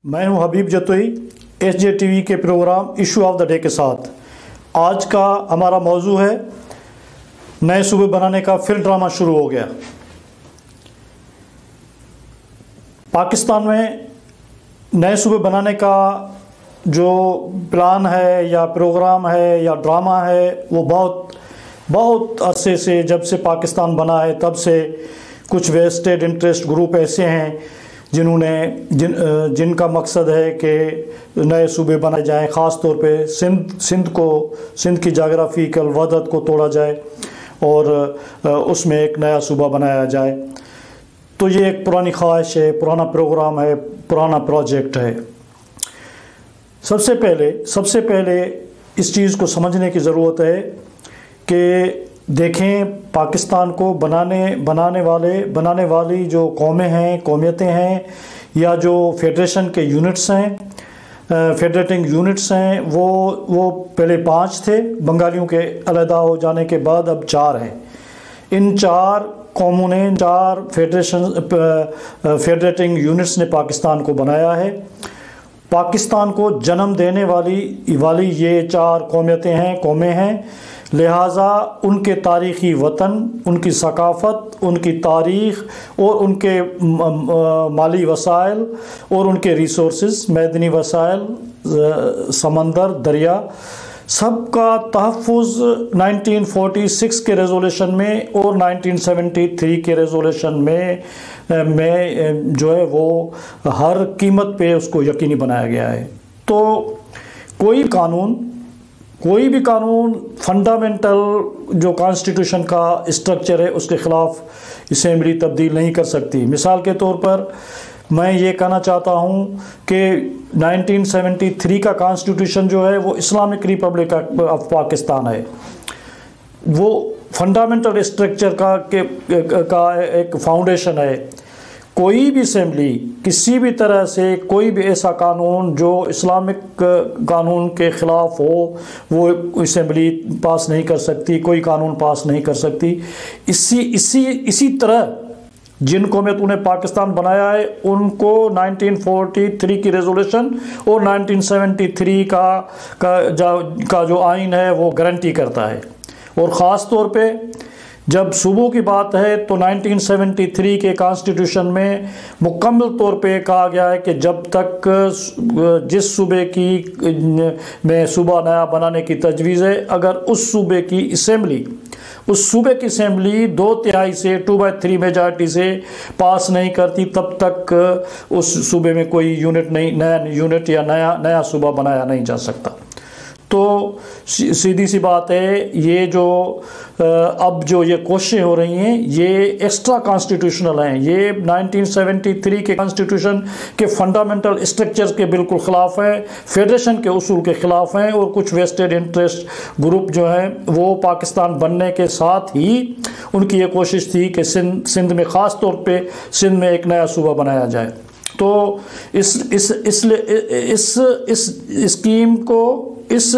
मैं हूं Habib Jatoi SJ TV के program issue of the day के साथ। आज का हमारा मौजू है नए सूबे बनाने का फिर ड्रामा शुरू हो गया। पाकिस्तान में नए सूबे बनाने का जो प्लान है या प्रोग्राम है या ड्रामा है वो बहुत अरसे से, जब से पाकिस्तान बना है तब से कुछ वेस्टेड इंटरेस्ट ग्रुप ऐसे हैं जिनका मकसद है कि नए सूबे बनाए जाएं, ख़ास तौर पे सिंध की जाग्राफिकल वहदत को तोड़ा जाए और उसमें एक नया सूबा बनाया जाए। तो ये एक पुरानी ख्वाहिश है, पुराना प्रोग्राम है, पुराना प्रोजेक्ट है। सबसे पहले इस चीज़ को समझने की ज़रूरत है कि देखें, पाकिस्तान को बनाने वाली जो कौमें हैं, कौमियतें हैं या जो फेडरेशन के यूनिट्स हैं, फेडरेटिंग यूनिट्स हैं, वो पहले 5 थे। बंगालियों के अलहदा हो जाने के बाद अब 4 हैं। इन 4 कौमों ने, 4 फेडरेटिंग यूनिट्स ने पाकिस्तान को बनाया है। पाकिस्तान को जन्म देने वाली ये 4 कौमें हैं। लिहाजा उनके तारीख़ी वतन, उनकी सकाफ़त, उनकी तारीख़ और उनके माली वसाइल और उनके रिसोर्सेज, मैदनी वसाइल, समंदर, दरिया, सबका तहफ़्फ़ुज़ 1946 के रेजोल्यूशन में और 1973 के रेजोल्यूशन में जो है वो हर कीमत पे उसको यकीनी बनाया गया है। तो कोई भी कानून फंडामेंटल जो कॉन्स्टिट्यूशन का स्ट्रक्चर है उसके ख़िलाफ़ असेंबली तब्दील नहीं कर सकती। मिसाल के तौर पर मैं ये कहना चाहता हूँ कि 1973 का कॉन्स्टिट्यूशन जो है वो इस्लामिक रिपब्लिक ऑफ पाकिस्तान है। वो फंडामेंटल स्ट्रक्चर का एक फाउंडेशन है। कोई भी असेंबली किसी भी तरह से कोई भी ऐसा कानून जो इस्लामिक कानून के ख़िलाफ़ हो वो असेंबली पास नहीं कर सकती, कोई कानून पास नहीं कर सकती। इसी तरह जिन कौमियतों ने पाकिस्तान बनाया है उनको 1943 की रेजोल्यूशन और 1973 का जो आइन है वो गारंटी करता है। और ख़ास तौर पे जब सूबों की बात है तो 1973 के कॉन्स्टिट्यूशन में मुकम्मल तौर पे कहा गया है कि जब तक जिस सूबे में सूबा नया बनाने की तजवीज़ है, अगर उस सूबे की असेंबली 2/3 से 2/3 मेजॉरिटी से पास नहीं करती, तब तक उस सूबे में कोई नया यूनिट या नया सूबा बनाया नहीं जा सकता। तो सीधी सी बात है, ये जो अब जो ये कोशिशें हो रही हैं ये एक्स्ट्रा कॉन्स्टिट्यूशनल हैं। ये 1973 के कॉन्स्टिट्यूशन के फंडामेंटल स्ट्रक्चर्स के बिल्कुल ख़िलाफ़ हैं, फेडरेशन के उसूल के ख़िलाफ़ हैं। और कुछ वेस्टेड इंटरेस्ट ग्रुप जो हैं वो पाकिस्तान बनने के साथ ही उनकी ये कोशिश थी कि सिंध में, ख़ास तौर पे सिंध में एक नया सूबा बनाया जाए। तो इस स्कीम को, इस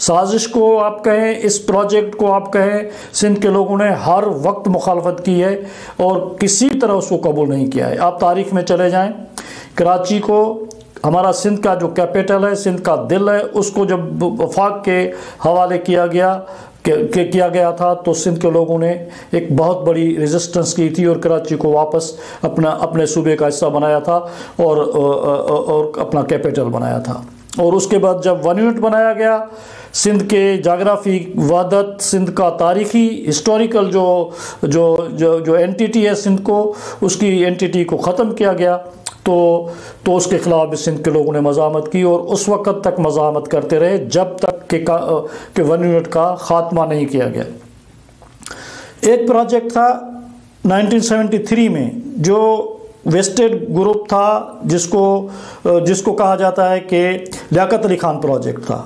साजिश को आप कहें, इस प्रोजेक्ट को आप कहें, सिंध के लोगों ने हर वक्त मुखालफत की है और किसी तरह उसको कबूल नहीं किया है। आप तारीख़ में चले जाएं, कराची को, हमारा सिंध का जो कैपिटल है, सिंध का दिल है, उसको जब वफाक के हवाले किया गया था तो सिंध के लोगों ने एक बहुत बड़ी रेजिस्टेंस की थी और कराची को वापस अपने सूबे का हिस्सा बनाया था और अपना कैपिटल बनाया था। और उसके बाद जब 1 यूनिट बनाया गया, सिंध के जाग्राफी वहदत, सिंध का तारीख़ी हिस्टोरिकल जो एंटिटी है सिंध को, उसकी एंटिटी को ख़त्म किया गया। तो उसके ख़िलाफ़ सिंध के लोगों ने मज़ामत की और उस वक़्त तक मज़ामत करते रहे जब तक कि 1 यूनिट का ख़ात्मा नहीं किया गया। एक प्रोजेक्ट था 1973 में जो वेस्टेड ग्रुप था, जिसको कहा जाता है कि लियाकत अली खान प्रोजेक्ट था।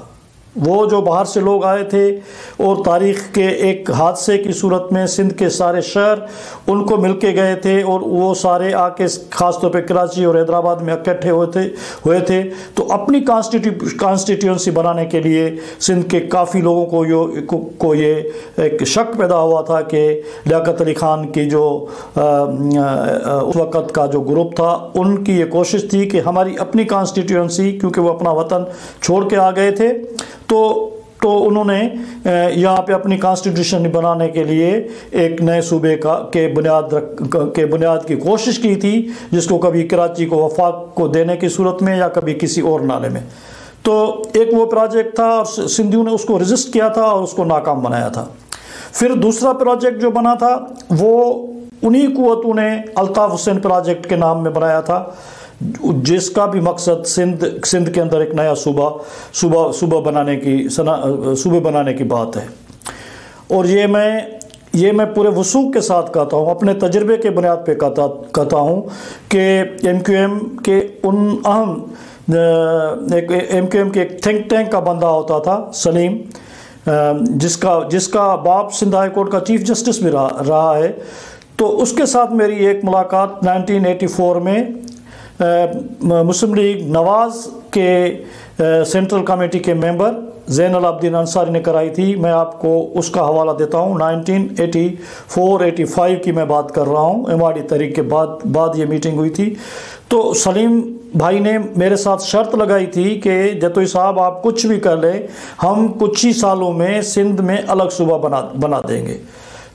वो जो बाहर से लोग आए थे और तारीख़ के एक हादसे की सूरत में सिंध के सारे शहर उनको मिल के गए थे और वो सारे आके ख़ास तौर पे कराची और हैदराबाद में इकट्ठे हुए थे। तो अपनी कॉन्स्टिट्यूंसी बनाने के लिए सिंध के काफ़ी लोगों को ये एक शक पैदा हुआ था कि लियाकत अली ख़ान की जो उस वक़्त का जो ग्रुप था, उनकी ये कोशिश थी कि हमारी अपनी कॉन्स्टिट्यूंसी, क्योंकि वो अपना वतन छोड़ के आ गए थे, तो उन्होंने यहाँ पे अपनी कॉन्स्टिट्यूशन बनाने के लिए एक नए सूबे के बुनियाद की कोशिश की थी, जिसको कभी कराची को वफाक को देने की सूरत में या कभी किसी और नाले में। तो एक वो प्रोजेक्ट था और सिंधियों ने उसको रजिस्ट किया था और उसको नाकाम बनाया था। फिर दूसरा प्रोजेक्ट जो बना था वो उन्हीं कुव्वतों ने अल्ताफ़ हुसैन प्रोजेक्ट के नाम में बनाया था, जिसका भी मकसद सिंध के अंदर एक नया सूबा बनाने की बात है। और ये मैं पूरे वसूख के साथ कहता हूँ, अपने तजर्बे के बुनियाद पे कहता हूँ कि MQM के उन अहम MQM के एक थिंक टैंक का बंदा होता था सलीम, जिसका बाप सिंध हाई कोर्ट का चीफ जस्टिस भी रहा है। तो उसके साथ मेरी एक मुलाकात 1984 में मुस्लिम लीग नवाज़ के सेंट्रल कमेटी के मेंबर ज़ैनुल आबिदीन अंसारी ने कराई थी। मैं आपको उसका हवाला देता हूँ। 1984-85 की मैं बात कर रहा हूँ। MRD तहरीक के बाद ये मीटिंग हुई थी। तो सलीम भाई ने मेरे साथ शर्त लगाई थी कि जतोई साहब आप कुछ भी कर लें, हम कुछ ही सालों में सिंध में अलग सूबा बना देंगे।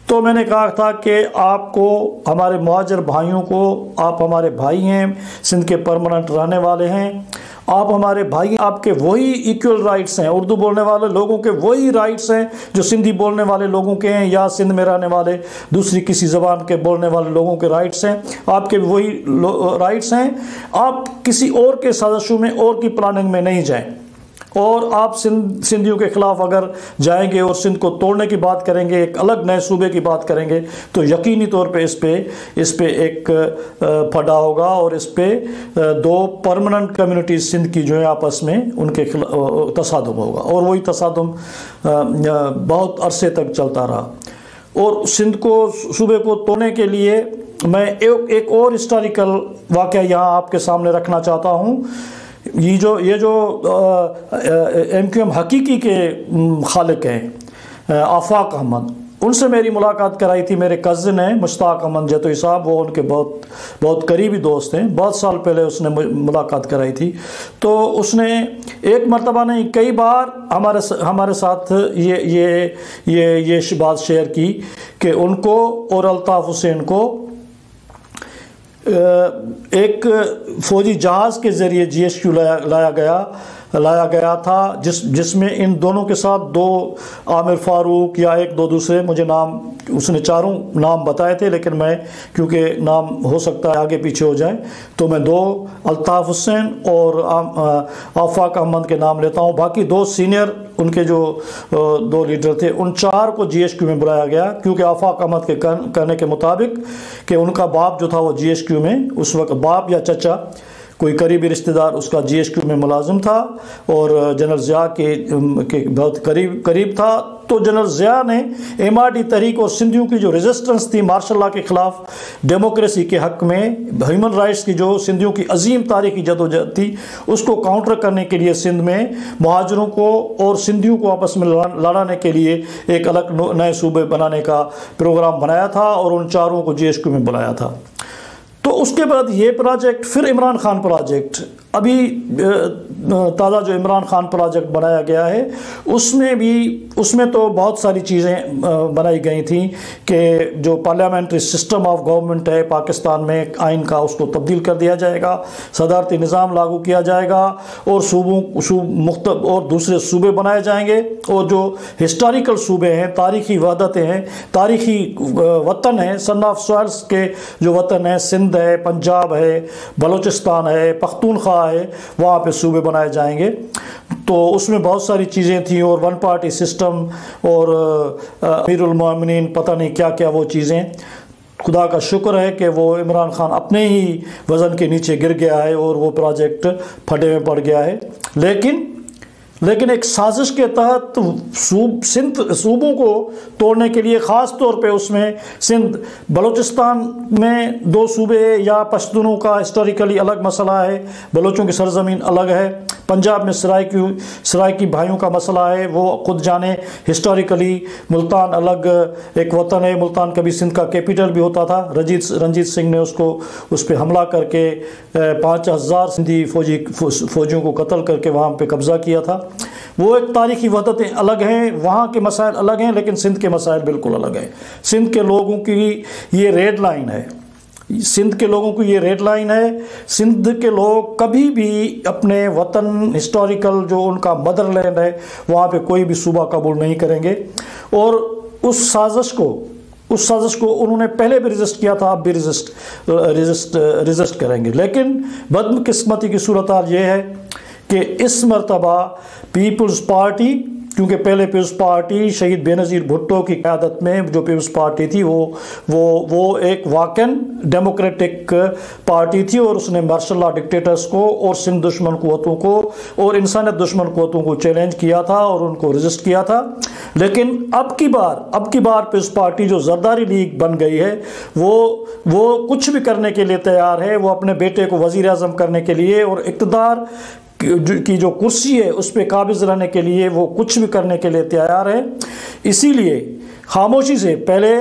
तो मैंने कहा था कि आपको, हमारे मुहाजिर भाइयों को, आप हमारे भाई हैं, सिंध के परमानेंट रहने वाले हैं, आप हमारे भाई, आपके वही इक्वल राइट्स हैं, उर्दू बोलने वाले लोगों के वही राइट्स हैं जो सिंधी बोलने वाले लोगों के हैं या सिंध में रहने वाले दूसरी किसी ज़बान के बोलने वाले लोगों के राइट्स हैं, आपके वही राइट्स हैं। आप किसी और के साजिशों में और की प्लानिंग में नहीं जाएं, और आप सिंधियों के ख़िलाफ़ अगर जाएंगे और सिंध को तोड़ने की बात करेंगे, एक अलग नए सूबे की बात करेंगे, तो यकीनी तौर पे इस पे एक फटा होगा और इस पे दो परमानेंट कम्युनिटीज सिंध की जो है आपस में उनके तसादुम होगा। और वही तसादुम बहुत अरसे तक चलता रहा। और सिंध को सूबे को तोड़ने के लिए मैं एक और हिस्टोरिकल वाक़या यहाँ आपके सामने रखना चाहता हूँ। ये जो MQM हकीकी के खालिक हैं आफाक अहमद, उनसे मेरी मुलाकात कराई थी। मेरे कज़न हैं मुश्ताक अहमद जतोई साहब, वो उनके बहुत करीबी दोस्त हैं। बहुत साल पहले उसने मुलाकात कराई थी। तो उसने एक मरतबा नहीं, कई बार हमारे साथ ये बात शेयर की कि उनको और अल्ताफ़ हुसैन को एक फ़ौजी जहाज़ के ज़रिए GSQ लाया गया था, जिसमें इन दोनों के साथ दो आमिर फारूक या एक दो दूसरे, मुझे नाम, उसने चारों नाम बताए थे, लेकिन मैं, क्योंकि नाम हो सकता है आगे पीछे हो जाए, तो मैं दो अल्ताफ़ हुसैन और आफाक अहमद के नाम लेता हूँ। बाकी दो सीनियर उनके जो दो लीडर थे, उन चार को GSQ में बुलाया गया, क्योंकि आफाक अहमद के कहने के मुताबिक कि उनका बाप जो था वो GSQ में, उस वक्त बाप या चचा कोई करीबी रिश्तेदार उसका GSQ में मुलाजिम था और जनरल ज़िया के बहुत करीब था। तो जनरल ज़िया ने MRD तहरीक और सिंधियों की जो रेजिस्टेंस थी मार्शल लॉ के ख़िलाफ़, डेमोक्रेसी के हक़ में, ह्यूमन राइट्स की जो सिंधियों की अजीम तारीख़ी जदोजहद थी, उसको काउंटर करने के लिए सिंध में मुहाजिरों को और सिंधियों को आपस में लड़ाने के लिए एक अलग नए सूबे बनाने का प्रोग्राम बनाया था और उन चारों को GSQ में बुलाया था। तो उसके बाद ये प्रोजेक्ट, फिर इमरान खान प्रोजेक्ट, अभी ताज़ा जो इमरान खान प्रोजेक्ट बनाया गया है, उसमें तो बहुत सारी चीज़ें बनाई गई थी कि जो पार्लियामेंट्री सिस्टम ऑफ गवर्नमेंट है पाकिस्तान में, आइन का, उसको तब्दील कर दिया जाएगा, सदारती निज़ाम लागू किया जाएगा और और दूसरे सूबे बनाए जाएंगे। और जो हिस्टोरिकल सूबे हैं, तारीख़ी वहदतें हैं, तारीख़ी वतन हैं, सन ऑफ सॉइल्स के जो वतन हैं, सिंध है, पंजाब है, बलूचिस्तान है, पख्तूनख्वा है, वहाँ पे सूबे बनाए जाएंगे। तो उसमें बहुत सारी चीज़ें थी और वन पार्टी सिस्टम और अमीरुल मोमिनीन, पता नहीं क्या क्या वो चीज़ें। खुदा का शुक्र है कि वो इमरान खान अपने ही वज़न के नीचे गिर गया है और वो प्रोजेक्ट फटे में पड़ गया है। लेकिन लेकिन एक साजिश के तहत सिंध सूबों को तोड़ने के लिए ख़ास तौर पे उसमें सिंध बलूचिस्तान में दो सूबे या पश्तूनों का हिस्टोरिकली अलग मसला है, बलोचों की सरजमीन अलग है। पंजाब में सराइकी भाइयों का मसला है, वो खुद जाने हिस्टोरिकली मुल्तान अलग एक वतन है। मुल्तान कभी सिंध का कैपिटल भी होता था। रंजीत सिंह ने उस पर हमला करके 5000 सिंधी फौजियों को कत्ल करके वहाँ पे कब्ज़ा किया था। वो एक तारीख़ी वहदतें अलग हैं, वहाँ के मसाइल अलग हैं, लेकिन सिंध के मसाइल बिल्कुल अलग हैं। सिंध के लोगों की ये रेड लाइन है, सिंध के लोगों को ये रेड लाइन है। सिंध के लोग कभी भी अपने वतन हिस्टोरिकल जो उनका मदरलैंड है वहाँ पे कोई भी सूबा कबूल नहीं करेंगे। और उस साजिश को उन्होंने पहले भी रजिस्ट किया था, अब भी रजिस्ट करेंगे। लेकिन बदकिस्मती की सूरत हाल ये है कि इस मरतबा पीपल्स पार्टी, क्योंकि पहले पीपल्स पार्टी शहीद बेनज़ीर भुट्टो की क़यादत में जो पीपल्स पार्टी थी वो एक वाकई डेमोक्रेटिक पार्टी थी और उसने मार्शल लॉ डिक्टेटर्स को और सिंध दुश्मन क़ुव्वतों को और इंसानियत दुश्मन क़ुव्वतों को चैलेंज किया था और उनको रजिस्ट किया था। लेकिन अब की बार पीपल्स पार्टी जो जरदारी लीग बन गई है वो कुछ भी करने के लिए तैयार है। वो अपने बेटे को वज़ीर आज़म करने के लिए और इक़्तिदार की जो कुर्सी है उस पर काबिज़ रहने के लिए वो कुछ भी करने के लिए तैयार है। इसीलिए खामोशी से पहले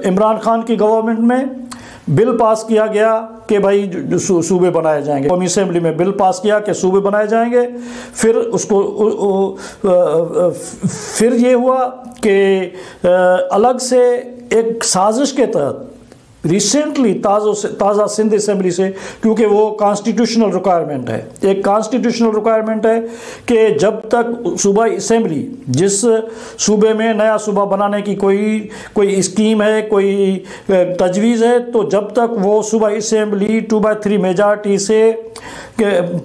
इमरान खान की गवर्नमेंट में बिल पास किया गया कि भाई सूबे बनाए जाएंगे, कौमी असेंबली में बिल पास किया कि सूबे बनाए जाएंगे। फिर ये हुआ कि अलग से एक साजिश के तहत रिसेंटली ताज़ा सिंध असेंबली से, क्योंकि वो कॉन्स्टिट्यूशनल रिक्वायरमेंट है, एक कॉन्स्टिट्यूशनल रिक्वायरमेंट है कि जब तक सूबाई असेंबली जिस सूबे में नया सूबा बनाने की कोई स्कीम है, कोई तजवीज़ है, तो जब तक वो सूबाई असेंबली 2/3 मेजॉरिटी से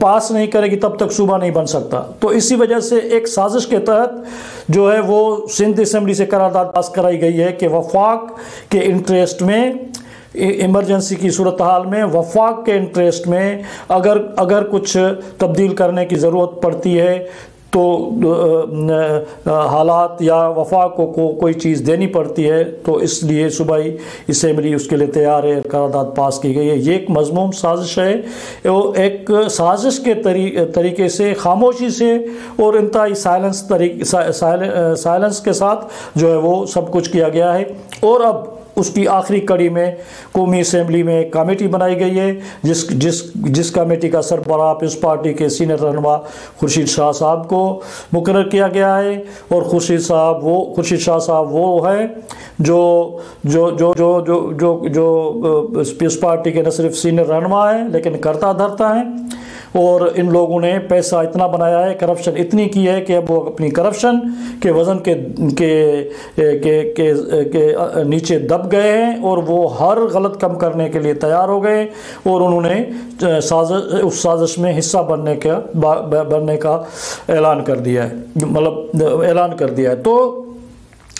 पास नहीं करेगी तब तक सूबा नहीं बन सकता। तो इसी वजह से एक साजिश के तहत जो है वो सिंध असेंबली से करारदाद पास कराई गई है कि वफाक के इंटरेस्ट में, इमरजेंसी की सूरत हाल में वफाक के इंटरेस्ट में अगर कुछ तब्दील करने की ज़रूरत पड़ती है तो हालात या वफाक को कोई चीज़ देनी पड़ती है, तो इसलिए सूबाई असेंबली उसके लिए तैयार है, करारदाद पास की गई है। ये एक मज़मूम साजिश है, वो एक साजिश के तरीके से खामोशी से और इंतहाई साइलेंस के साथ जो है वो सब कुछ किया गया है। और अब उसकी आखिरी कड़ी में कौमी असेंबली में एक कमेटी बनाई गई है जिस कमेटी का सरबराह पीपल्स पार्टी के सीनियर रहनुमा खुर्शीद शाह साहब को मुकर्रर किया गया है। और खुर्शीद शाह साहब वो है जो पीपल्स पार्टी के न सिर्फ सीनियर रहनुमा हैं लेकिन करता धरता हैं। और इन लोगों ने पैसा इतना बनाया है, करप्शन इतनी की है कि अब वो अपनी करप्शन के वज़न के नीचे दब गए हैं और वो हर गलत काम करने के लिए तैयार हो गए और उन्होंने उस साजिश में हिस्सा बनने का ऐलान कर दिया है, मतलब ऐलान कर दिया है। तो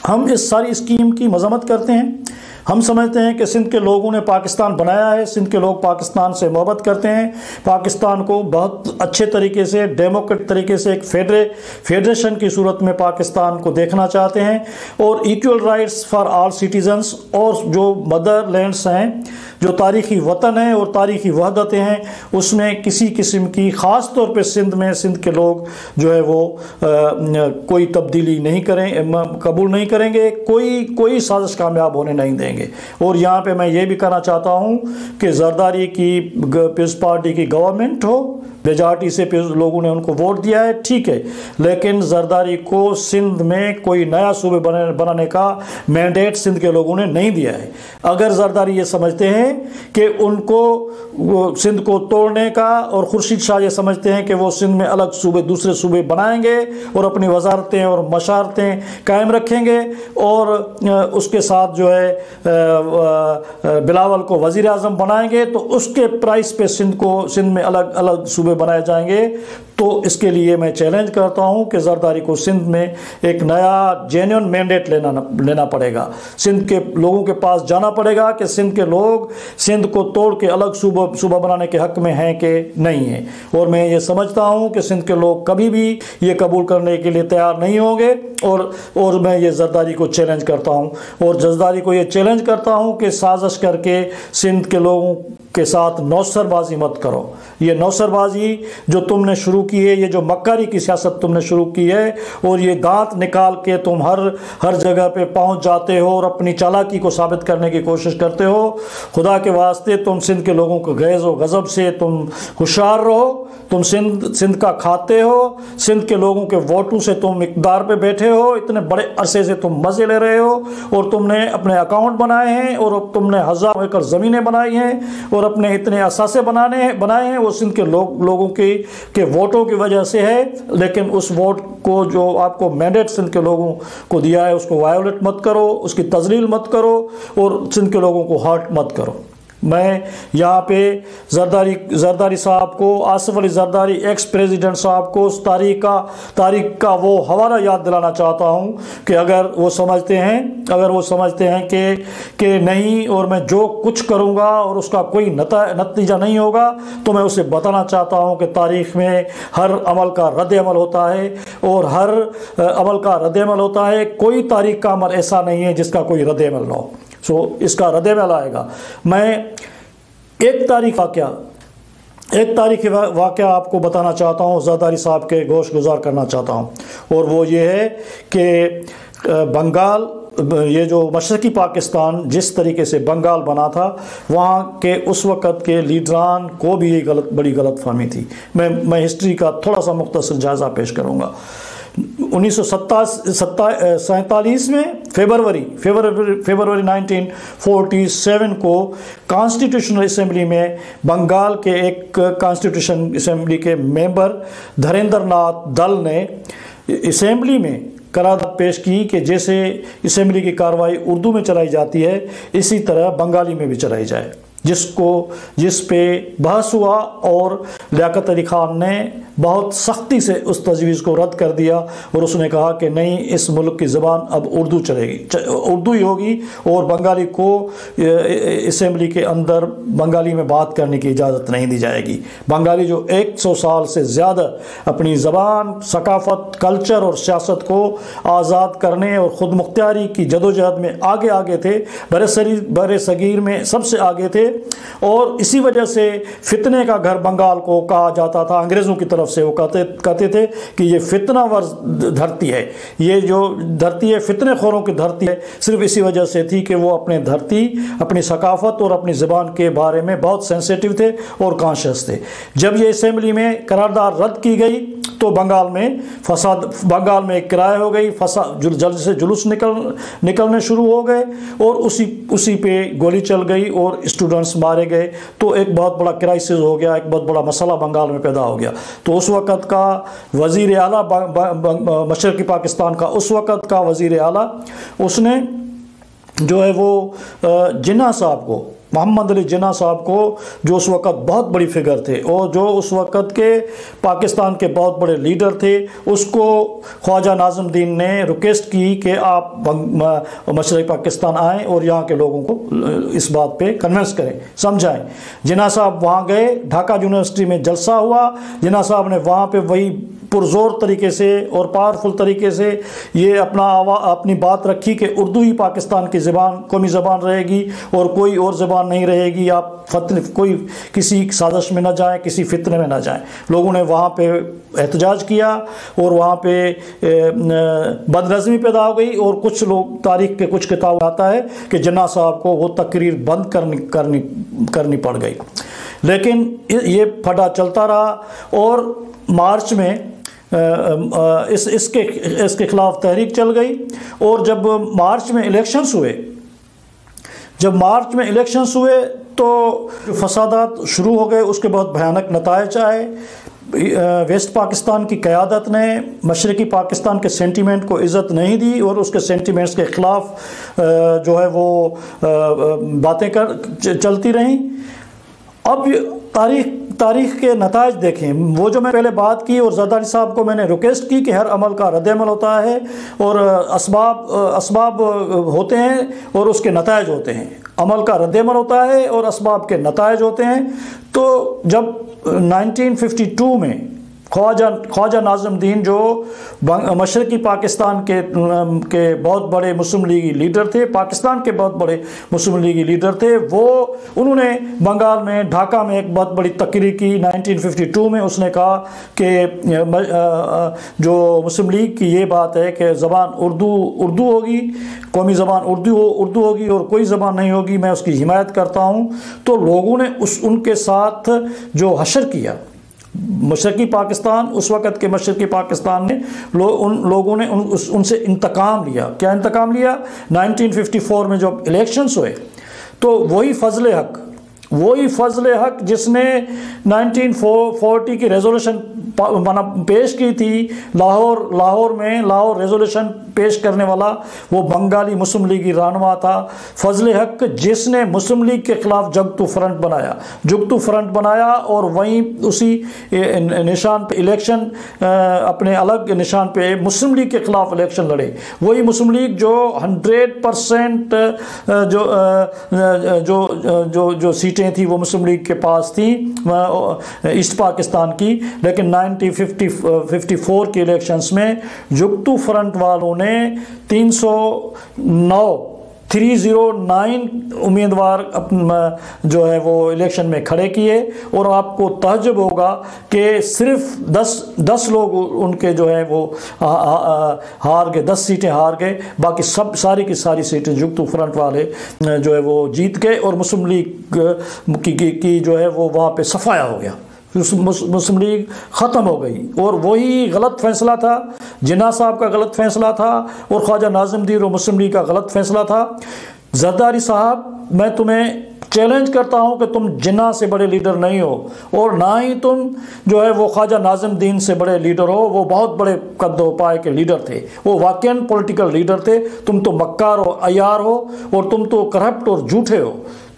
हम इस सारी स्कीम की मज़म्मत करते हैं। हम समझते हैं कि सिंध के लोगों ने पाकिस्तान बनाया है, सिंध के लोग पाकिस्तान से मोहब्बत करते हैं, पाकिस्तान को बहुत अच्छे तरीके से डेमोक्रेटिक तरीके से एक फेडरेशन की सूरत में पाकिस्तान को देखना चाहते हैं और equal rights for all citizens. और जो मदर लैंड्स हैं, जो तारीख़ी वतन है और तारीख़ी वहदतें हैं, उसमें किसी किस्म की ख़ास तौर पे सिंध के लोग जो है वो कोई तब्दीली नहीं कबूल नहीं करेंगे, कोई साजिश कामयाब होने नहीं देंगे। और यहाँ पे मैं ये भी कहना चाहता हूँ कि जरदारी की पीपल्स पार्टी की गवर्नमेंट हो, मेजॉरिटी से लोगों ने उनको वोट दिया है, ठीक है, लेकिन जरदारी को सिंध में कोई नया सूबे बनाने का मैंडेट सिंध के लोगों ने नहीं दिया है। अगर जरदारी ये समझते हैं कि उनको सिंध को तोड़ने का, और खुर्शीद शाह ये समझते हैं कि वो सिंध में अलग सूबे, दूसरे सूबे बनाएंगे और अपनी वजारतें और मशारतें कायम रखेंगे और उसके साथ जो है बिलावल को वज़ीर आज़म बनाएंगे, तो उसके प्राइस पे सिंध में अलग अलग सूबे बनाए जाएंगे, तो इसके लिए मैं चैलेंज करता हूं कि जरदारी को सिंध में एक नया जेन्युइन मैंडेट लेना पड़ेगा। सिंध के लोगों के पास जाना पड़ेगा कि सिंध के लोग सिंध को तोड़ के अलग सूबा बनाने के हक में हैं कि नहीं है। और मैं ये समझता हूं कि सिंध के लोग कभी भी ये कबूल करने के लिए तैयार नहीं होंगे। और मैं ये जरदारी को चैलेंज करता हूं, और जरदारी को ये चैलेंज करता हूं कि साजिश करके सिंध के लोगों के साथ नौसरबाजी मत करो। ये नौसरबाजी जो तुमने शुरू की है, ये जो मक्कारी की सियासत तुमने शुरू की है, और ये दांत निकाल के तुम हर जगह पे पहुंच जाते हो और अपनी चालाकी को साबित करने की कोशिश करते हो। खुदा के वास्ते तुम सिंध के लोगों को गैज़ व गज़ब से तुम होशियार रहो। तुम सिंध का खाते हो, सिंध के लोगों के वोटों से तुम इक़्तिदार पे बैठे हो, इतने बड़े अरसे से तुम मज़े ले रहे हो, और तुमने अपने अकाउंट बनाए हैं, और तुमने हज़ारों एकड़ ज़मीनें बनाई हैं, और अपने इतने असासे बनाए हैं। वो सिंध के लोगों के वोटों की वजह से है। लेकिन उस वोट को जो आपको मैंडेट सिंध के लोगों को दिया है, उसको वायोलेट मत करो, उसकी तजलील मत करो, और सिंध के लोगों को हर्ट मत करो। मैं यहाँ पे जरदारी साहब को, आसिफ अली जरदारी एक्स प्रेसिडेंट साहब को उस तारीख का वो हवाला याद दिलाना चाहता हूँ कि अगर वो समझते हैं कि नहीं, और मैं जो कुछ करूँगा और उसका कोई नतीजा नहीं होगा, तो मैं उसे बताना चाहता हूँ कि तारीख़ में हर अमल का रद्द-ए-अमल होता है, और हर अमल का रद्द-ए-अमल होता है। कोई तारीख़ का अमल ऐसा नहीं है जिसका कोई रद्द-ए-अमल ना हो। इसका रद्द-ए-अमल आएगा। मैं एक तारीखी वाक़या आपको बताना चाहता हूँ, जरदारी साहब के गोश गुजार करना चाहता हूँ, और वो ये है कि बंगाल, ये जो मशरक़ी पाकिस्तान जिस तरीके से बंगाल बना था, वहाँ के उस वक़्त के लीडरान को भी ये बड़ी गलत फहमी थी। मैं हिस्ट्री का थोड़ा सा मुख्तसर जायज़ा पेश करूँगा। 1947 में फरवरी 1947 को कॉन्स्टिट्यूशनल असेंबली में बंगाल के एक कॉन्स्टिट्यूशन असेंबली के मेंबर धीरेंद्र नाथ दल ने असेंबली में करारदाद पेश की कि जैसे असेंबली की कार्रवाई उर्दू में चलाई जाती है, इसी तरह बंगाली में भी चलाई जाए, जिस पे बहस हुआ, और लियाकत अली खान ने बहुत सख्ती से उस तजवीज़ को रद्द कर दिया, और उसने कहा कि नहीं, इस मुल्क की ज़बान अब उर्दू चलेगी, उर्दू ही होगी, और बंगाली को असेंबली के अंदर बंगाली में बात करने की इजाज़त नहीं दी जाएगी। बंगाली जो 100 साल से ज़्यादा अपनी ज़बान, सकाफ़त, कल्चर और सियासत को आज़ाद करने और ख़ुद मुख्तियारी की जदोजहद में आगे थे, बरे सगीर में सबसे आगे थे, और इसी वजह से फितने का घर बंगाल को कहा जाता था। अंग्रेज़ों की तरफ से वो कहते थे कि ये फितनावर धरती है, ये जो धरती है फितने खोरों की धरती है। सिर्फ इसी वजह से थी कि वो अपने धरती, अपनी सकाफत और अपनी ज़बान के बारे में बहुत सेंसिटिव थे और कॉन्शियस थे। जब ये असेंबली में करारदाद रद्द की गई, तो बंगाल में एक किराए हो गई, जल्द से जुलूस निकलने शुरू हो गए, और उसी पे गोली चल गई और स्टूडेंट्स मारे गए। तो एक बहुत बड़ा क्राइसिस हो गया, एक बहुत बड़ा मसला बंगाल में पैदा हो गया। तो उस वक़्त का वज़ीर आला, मशरक़ी पाकिस्तान का उस वक़्त का वज़ीर आला, उसने जो है वो जिन्ना साहब को, मोहम्मद अली जिन्ना साहब को, जो उस वक़्त बहुत बड़ी फिगर थे और जो उस वक़्त के पाकिस्तान के बहुत बड़े लीडर थे, उसको ख्वाजा नाज़िमुद्दीन ने रिक्वेस्ट की कि आप मशरक़ी पाकिस्तान आएँ और यहाँ के लोगों को इस बात पे कन्विंस करें, समझाएं। जिन्ना साहब वहाँ गए, ढाका यूनिवर्सिटी में जलसा हुआ। जिन्ना साहब ने वहाँ पे वही पुरजोर तरीके से और पावरफुल तरीके से ये अपनी बात रखी कि उर्दू ही पाकिस्तान की ज़बान, कौमी ज़बान रहेगी और कोई और ज़बान नहीं रहेगी। आप कोई किसी साजिश में ना जाएं, किसी फितने में ना जाएं। लोगों ने वहाँ पे एहतजाज किया और वहाँ पे बदनज़मी पैदा हो गई, और कुछ लोग, तारीख़ के कुछ किताब आता है कि जिन्ना साहब को वो तकरीर बंद करनी पड़ गई। लेकिन ये फटा चलता रहा, और मार्च में इसके खिलाफ तहरीक चल गई। और जब मार्च में इलेक्शंस हुए तो फसादात शुरू हो गए। उसके बहुत भयानक नतायज आए। वेस्ट पाकिस्तान की क़यादत ने मशरक़ी पाकिस्तान के सेंटीमेंट को इज़्ज़त नहीं दी और उसके सेंटीमेंट्स के ख़िलाफ़ जो है वो बातें चलती रहीं। तारीख के नताज देखें। वो जो मैं पहले बात की और जरदारी साहब को मैंने रिक्वेस्ट की कि हर अमल का रद्द-ए-अमल होता है और असबाब होते हैं और उसके नताज होते हैं। अमल का रद्द-ए-अमल होता है और असबाब के नताज होते हैं। तो जब 1952 में ख्वाजा नाज़िमुद्दीन जो मशरक़ी पाकिस्तान के बहुत बड़े मुस्लिम लीगी लीडर थे, पाकिस्तान के बहुत बड़े मुस्लिम लीगी लीडर थे, उन्होंने बंगाल में ढाका में एक बहुत बड़ी तकरीर की 1952 में। उसने कहा कि जो मुस्लिम लीग की ये बात है कि ज़बान उर्दू होगी, कौमी ज़बान उर्दू होगी और कोई ज़बान नहीं होगी, मैं उसकी हिमायत करता हूँ। तो लोगों ने उनके साथ जो हशर किया, मशरक़ी पाकिस्तान, उस वक़्त के मशरक़ी पाकिस्तान ने उन लोगों ने उनसे इंतकाम लिया। क्या इंतकाम लिया? 1954 में जब इलेक्शंस हुए तो वही फ़ज़ल हक जिसने 1940 की रेजोल्यूशन पेश की थी, लाहौर में लाहौर रेजोल्यूशन पेश करने वाला वो बंगाली मुस्लिम लीगी रहनुमा था फ़ज़ल हक, जिसने मुस्लिम लीग के ख़िलाफ़ जुगतू फ्रंट बनाया और वहीं उसी निशान पे इलेक्शन, अपने अलग निशान पे मुस्लिम लीग के ख़िलाफ़ इलेक्शन लड़े। वही मुस्लिम लीग जो 100% जो सीटें थी वो मुस्लिम लीग के पास थी ईस्ट पाकिस्तान की, लेकिन 1954 के इलेक्शंस में जुगतू फ्रंट वालों ने 309 उम्मीदवार जो है वो इलेक्शन में खड़े किए और आपको ताज्जुब होगा कि सिर्फ 10 लोग उनके जो है वो हार गए, 10 सीटें हार गए, बाकी सारी की सारी सीटें जुगतू फ्रंट वाले जो है वो जीत गए और मुस्लिम लीग की जो है वो वहाँ पे सफाया हो गया, मुस्लिम लीग ख़त्म हो गई। और वही गलत फ़ैसला था, जिन्ना साहब का गलत फ़ैसला था और ख्वाजा नाज़िमुद्दीन और मुस्लिम लीग का गलत फ़ैसला था। जरदारी साहब, मैं तुम्हें चैलेंज करता हूं कि तुम जिन्ना से बड़े लीडर नहीं हो और ना ही तुम जो है वो ख्वाजा नाज़िमुद्दीन से बड़े लीडर हो। वो बहुत बड़े कद्दो पाए के लीडर थे, वो वाकई पॉलिटिकल लीडर थे। तुम तो मक्कार और अयार हो और तुम तो करप्ट और झूठे हो।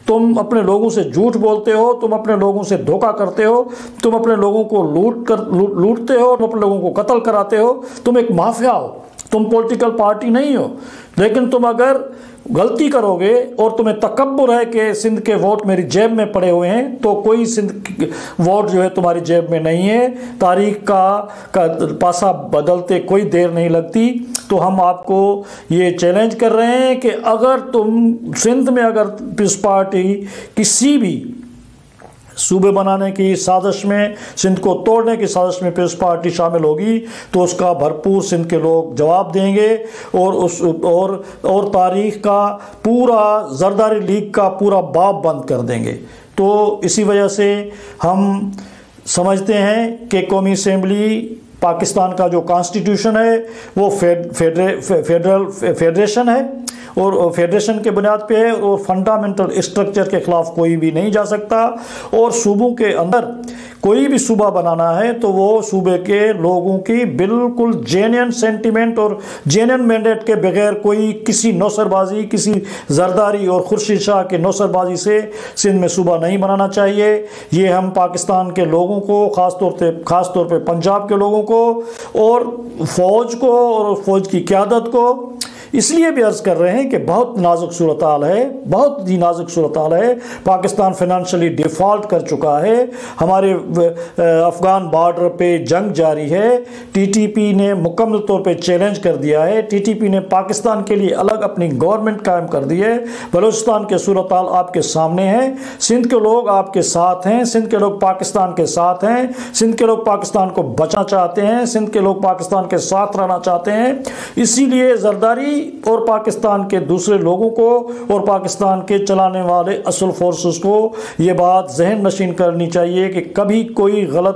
तुम अपने लोगों से झूठ बोलते हो, तुम अपने लोगों से धोखा करते हो, तुम अपने लोगों को लूटते हो, तुम अपने लोगों को कत्ल कराते हो। तुम एक माफिया हो, तुम पॉलिटिकल पार्टी नहीं हो। लेकिन तुम अगर गलती करोगे और तुम्हें तकब्बुर है कि सिंध के वोट मेरी जेब में पड़े हुए हैं, तो कोई सिंध वोट जो है तुम्हारी जेब में नहीं है। तारीख का पासा बदलते कोई देर नहीं लगती। तो हम आपको ये चैलेंज कर रहे हैं कि अगर तुम सिंध में अगर पीपल्स पार्टी किसी भी सूबे बनाने की साजिश में, सिंध को तोड़ने की साजिश में पीपल्स पार्टी शामिल होगी तो उसका भरपूर सिंध के लोग जवाब देंगे और तारीख का पूरा जरदारी लीग का पूरा बाब बंद कर देंगे। तो इसी वजह से हम समझते हैं कि कौमी असेंबली पाकिस्तान का जो कॉन्स्टिट्यूशन है वो फेडरेशन है और फेडरेशन के बुनियाद पे है और फंडामेंटल स्ट्रक्चर के ख़िलाफ़ कोई भी नहीं जा सकता। और सूबों के अंदर कोई भी सूबा बनाना है तो वो सूबे के लोगों की बिल्कुल जेन्युइन सेंटिमेंट और जेन्युइन मैंडेट के बगैर कोई किसी नौसरबाजी, किसी जरदारी और खुर्शीद शाह के नौसरबाजी से सिंध में सूबा नहीं बनाना चाहिए। ये हम पाकिस्तान के लोगों को, ख़ास तौर पे पंजाब के लोगों को और फ़ौज को और फ़ौज की क़यादत को इसलिए भी अर्ज़ कर रहे हैं कि बहुत नाजुक सूरत हाल है, बहुत ही नाजुक सूरत हाल है। पाकिस्तान फाइनेंशियली डिफ़ॉल्ट कर चुका है। हमारे अफ़गान बॉर्डर पे जंग जारी है। टीटीपी ने मुकम्मल तौर पे चैलेंज कर दिया है। टीटीपी ने पाकिस्तान के लिए अलग अपनी गवर्नमेंट कायम कर दी है। बलूचिस्तान के सूरत हाल आपके सामने है। सिंध के लोग आपके साथ हैं, सिंध के लोग पाकिस्तान के साथ हैं, सिंध के लोग पाकिस्तान को बचाना चाहते हैं, सिंध के लोग पाकिस्तान के साथ रहना चाहते हैं। इसीलिए जरदारी और पाकिस्तान के दूसरे लोगों को और पाकिस्तान के चलाने वाले असल फोर्सेस को ये बात जहन नशीन करनी चाहिए कि कभी कोई गलत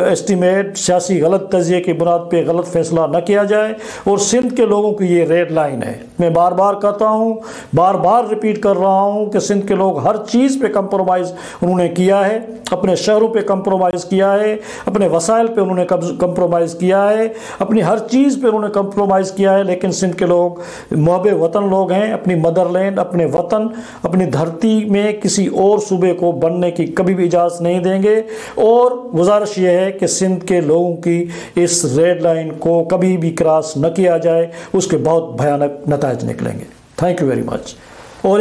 एस्टीमेट, सियासी गलत तजिए की बुनियाद पे गलत फैसला न किया जाए। और सिंध के लोगों की ये रेड लाइन है। मैं बार बार कहता हूँ, बार बार रिपीट कर रहा हूँ कि सिंध के लोग हर चीज़ पे कंप्रोमाइज़ उन्होंने किया है। अपने शहरों पे कंप्रोमाइज़ किया है, अपने वसाइल पे उन्होंने कंप्रोमाइज़ किया है, अपनी हर चीज़ पे उन्होंने कंप्रोमाइज़ किया है, लेकिन सिंध सिंध के लोग मुहब्बे वतन लोग हैं, अपनी मदरलैंड, अपने वतन, अपनी धरती में किसी और सूबे को बनने की कभी भी इजाज़त नहीं देंगे। और गुजारिश ये है कि सिंध के लोगों की इस रेड लाइन को कभी भी क्रॉस न किया जाए, उसके बहुत भयानक नतायज निकलेंगे। Thank you very much. और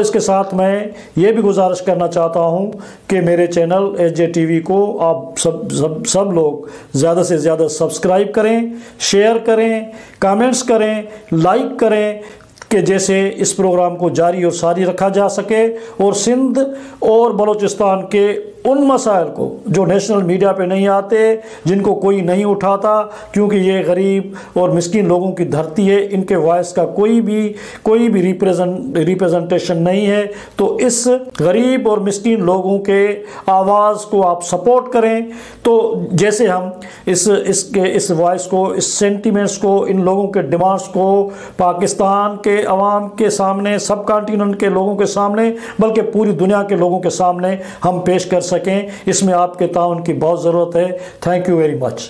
इसके साथ मैं ये भी गुजारिश करना चाहता हूँ कि मेरे चैनल SJ TV को आप सब लोग ज़्यादा से ज़्यादा सब्सक्राइब करें, शेयर करें, कमेंट्स करें, लाइक करें, कि जैसे इस प्रोग्राम को जारी और सारी रखा जा सके और सिंध और बलूचिस्तान के उन मसाइल को जो नेशनल मीडिया पे नहीं आते, जिनको कोई नहीं उठाता, क्योंकि ये गरीब और मिस्कीन लोगों की धरती है, इनके वॉइस का कोई भी रिप्रेजेंटेशन नहीं है। तो इस गरीब और मिस्कीन लोगों के आवाज़ को आप सपोर्ट करें। तो जैसे हम इस वॉइस को, इस सेंटिमेंट्स को, इन लोगों के डिमांड्स को पाकिस्तान के अवाम के सामने, सब कॉन्टिनेंट के लोगों के सामने, बल्कि पूरी दुनिया के लोगों के सामने हम पेश कर सकें, इसमें आपके ताउन की बहुत ज़रूरत है। Thank you very much.